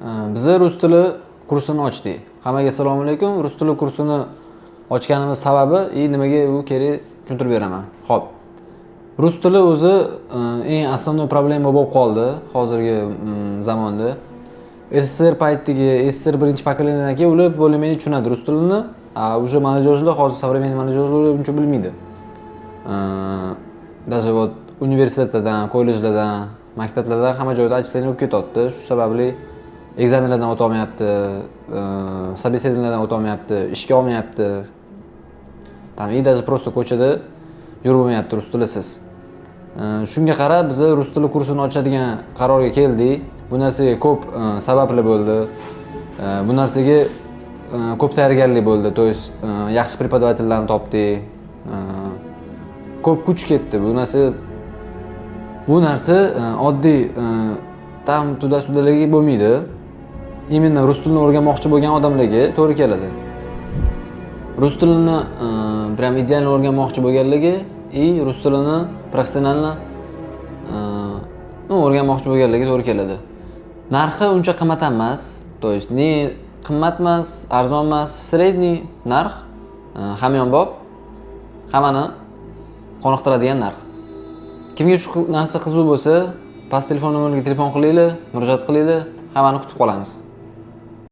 Biz rus tili kursini ochdik. Hammaga assalomu alaykum. Rus tili kursini ochganimiz sababi nimaga u kerak tushuntirib beraman. Xo'p. Rus tili o'zi eng asosiy problema bo'lib qoldi hozirgi zamonda. SSR paytidagi SSR birinchi pokoleniyadan keyin ular более-менее tushunadi rus tilini. Уже молодежьlar hozir современный молодежьlar uncha bilmaydi. Даже вот universitetlardan, kollejlardan, maktablardan hamma joyda отчисление bo'lib ketyapti. Shu sababli ekzamenlardan o'ta olmayapti, собеседованиyalardan o'ta olmayapti, ishga olmayapti. Там и даже просто ko'chada yurib bo'lmayapti rus tilisiz. Shunga qarab biz rus tili kursini ochadigan qarorga keldik. Bu narsaga ko'p sabablar bo'ldi. Bu narsaga ko'p tayyorgarlik bo'ldi. То есть yaxshi prepodavatellarni topdik. Ko'p kuch ketdi. Bu narsa oddiy tam tuda-sudalarga bo'lmaydi. Именно rus tilini o'rganmoqchi bo'lgan odamlarga to'g'ri keladi. Rus tilini прям ideal o'rganmoqchi bo'lganlarga и rus tilini professionalni o'rganmoqchi bo'lganlarga to'g'ri keladi. Narxi uncha qimmat emas. То есть ne qimmat emas, arzon emas, средний narx, hamyonbop, hammani qoniqtiradigan narx. Kimga shu narsa qiziq bo'lsa, past telefon nomeriga telefon qilinglar, murojaat qilinglar, hammani kutib qolamiz.